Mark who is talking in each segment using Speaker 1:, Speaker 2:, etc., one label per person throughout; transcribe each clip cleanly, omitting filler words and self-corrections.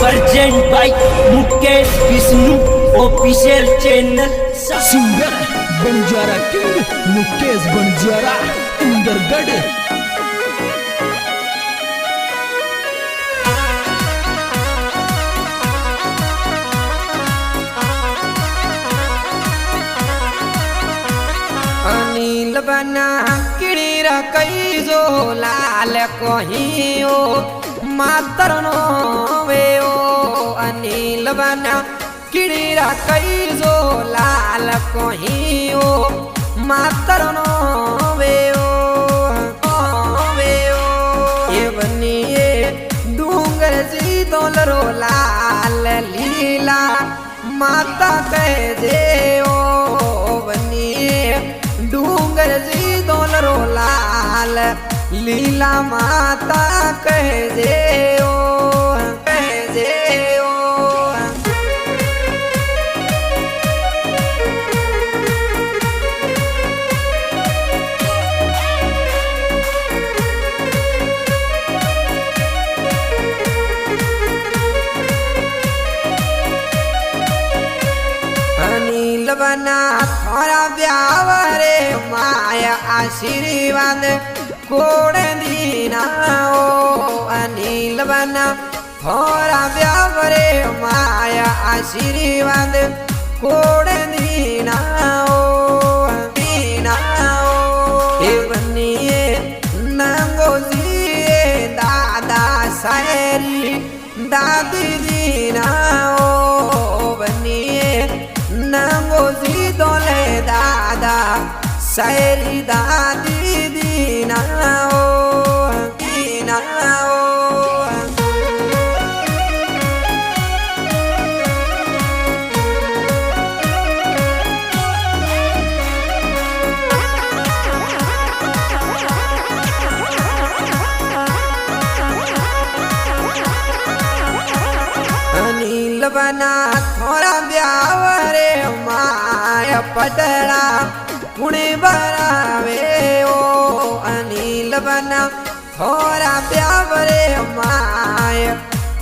Speaker 1: Present by Mukesh Vishnu official channel.
Speaker 2: Singer Banjara king Mukesh Banjara Indergarh.
Speaker 3: Anil बना किड़ीरा कई जो लाल कहियो मातर नो वे ओ अनिल बना किड़ीरा कई जो लाल कहियो मातर नो वे ओ ये बनिए डूंगर जी दोलरो लाल लीला माता कह दे ओ बनिए डूंगर जी दोलरो लाल लीला माता कह दे ओ कह दे ओ। अनिल बना थोड़ा ब्यावरे माया आशीर्वाद कोड़ दीना ओ अनिल बना थोड़ा ब्यावरे माया आशीर्वाद कोड़ दीना ओ दीना ओ ये बनिए नंगो जी दादा सायरी दादी दीना ओ बनिए नंगो जी दोले दादा सायरी दादी दीना ओ दीना ओ। अनिल बना थोड़ा ब्यावरे माया पटड़ा पुणे बरावे ओ अनिल बना थोड़ा ब्यावरे माया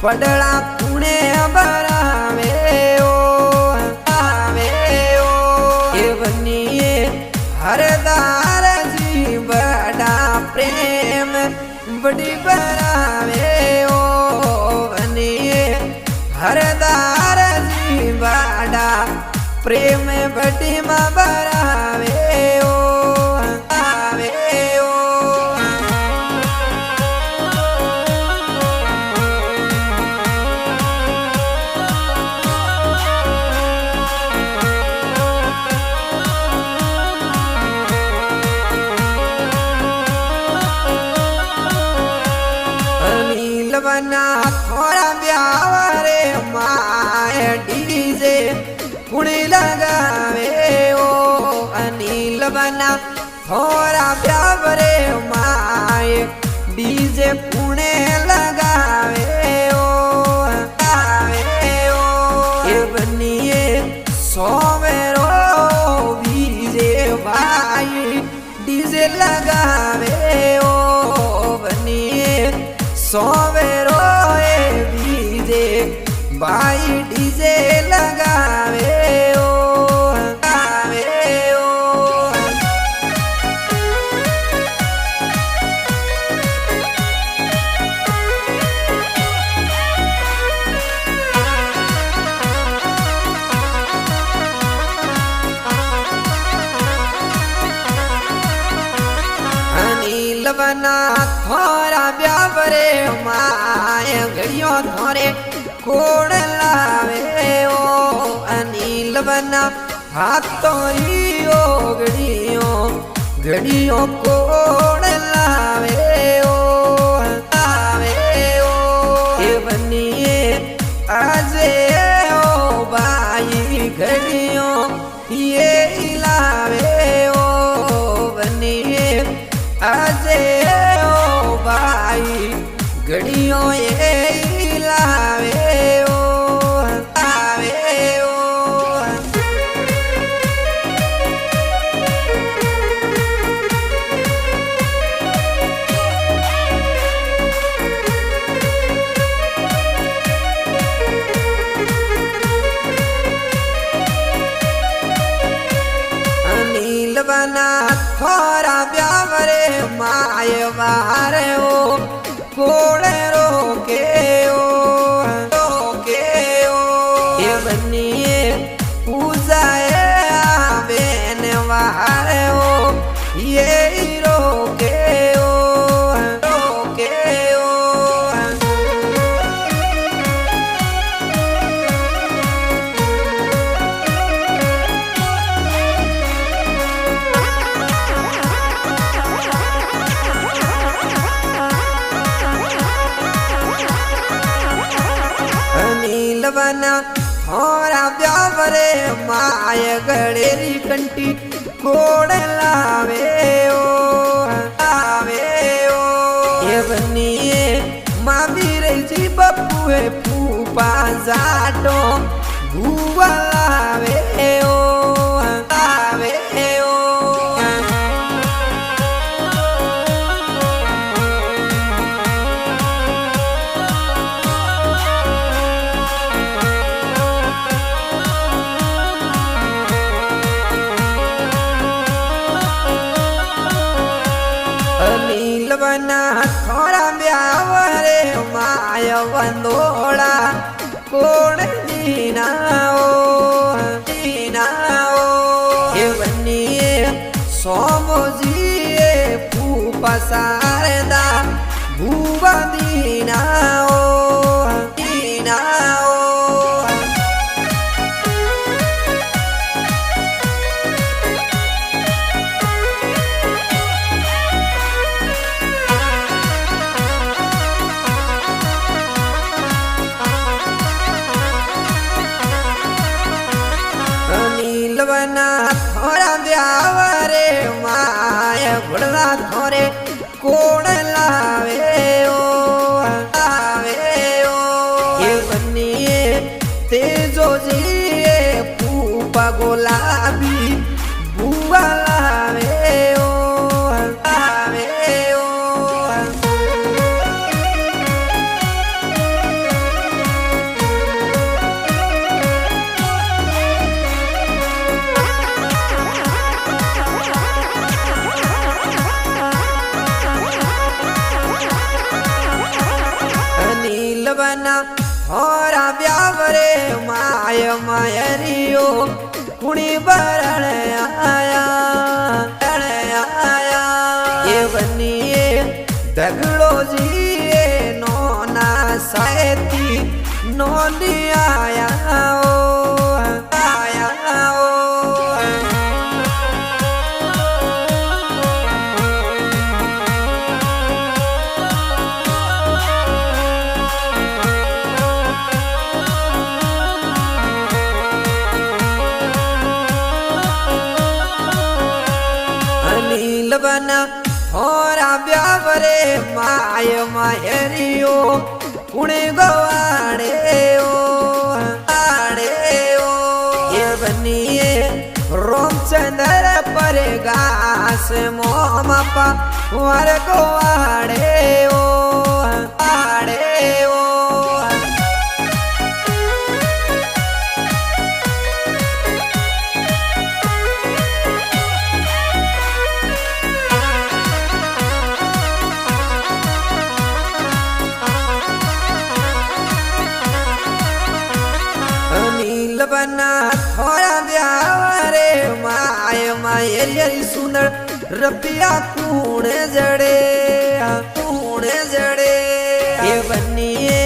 Speaker 3: पटड़ा पुणे बरावे ओ आवे ओ ये बनिए हरदार जी बड़ा प्रेम बड़ी बरावे ओ बनिए हरदार जी बड़ा प्रेम बड़ी माँ बरावे ओ आवे ओ। अनिल बना थोड़ा ब्यावरे माया डीजे कुणी लगावे ओ अनिल बना थोड़ा ब्यावरे माए डीजे कुणे लगावे ओ लगावे ओ ये बनिए सोवेरो बीजे भाई डीजे लगावे ओ बनिए सोवेरो ए डीजे भाई डीजे लगावे ओ लगावे ओ। अनिल बना थोड़ा ब्यावरे माया घड़ियों थोड़े कोड़ लावे ओ अनिल बना हाथों ही ओ घड़ियों कोड़ लावे ओ लावे ओ ये बनिए आजे ओ भाई घड़ियों ये लावे ओ बनिए आजे ओ भाई घड़ियों ये लावे ओ लावे ओ। वारे ओ कोड़े रोके ओ ये बनिए पूजाए आवेन वारे ओ ये रोके ओ नीलवना थोड़ा ब्यावरे माय गड़ेरी कंटी कोड़ लावे ओ ये बनिए माँ बीरे जी बपुए फूपा जाटो भूवा लावे ओ नीलवना थोड़ा ब्यावरे माय वंदोड़ा कोड़ दीना ओ ये बनिए सोमोजिए फूपा सारदा भूवा दीना ओ नीलवना थोड़ा ब्यावरे माय घुड़वा थोरे कोड़ लावे ओ ये बनिए तेजो जिए फूपा गुलाबी बुआ लावे ओ नीलवना थोड़ा ब्यावरे माय मायरियो कुणी बरण आया ये बनिए दगड़ो जिए नोना सायती नोनी आया ओ नीलवना थोड़ा ब्यावरे माय मायरियो कुणे गवाड़े ओ ये बनिए रोमचंद्र पर घास मोमपा वर गवाड़े ओ नीलवना थोड़ा ब्यावरे माय मायरी सुंदर रबिया कूण जड़े ये बनिए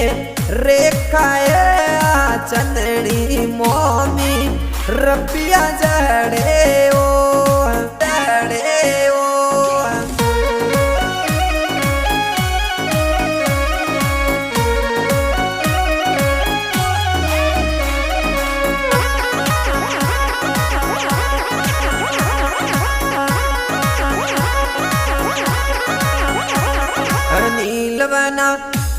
Speaker 3: रेखाए चंदनी मोमी रबिया जड़े ओ नीलवना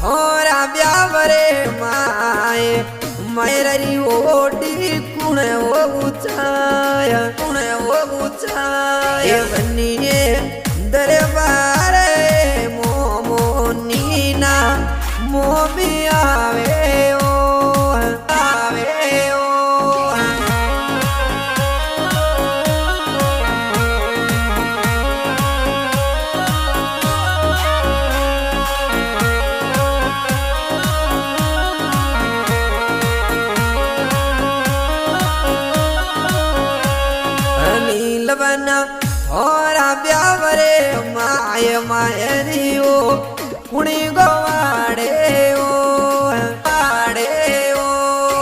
Speaker 3: थोड़ा ब्यावरे माय मैरी ओडी कुण वो ऊंचाया बनिए दरबार मोमो नीना मोमी आवे ओ एरियो कुणी गोवाड़े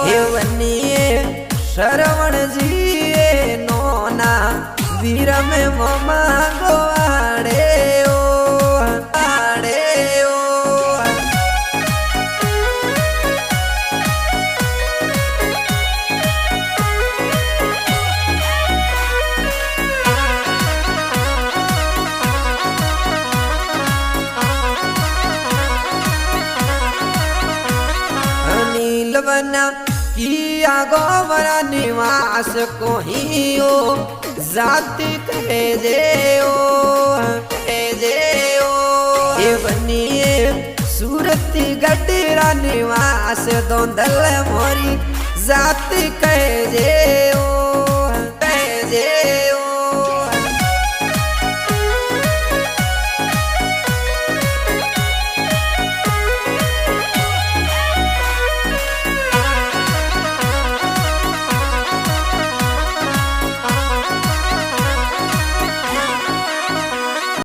Speaker 3: हे बनिए श्रवण जी नोना वीर में ममा गोवाड़े नीलवना किया गोवरा निवास को ही ओ जाति कहे जे ओ ये बनिए सूरती गडरा निवास दोंदल मोरी जाति कहे जे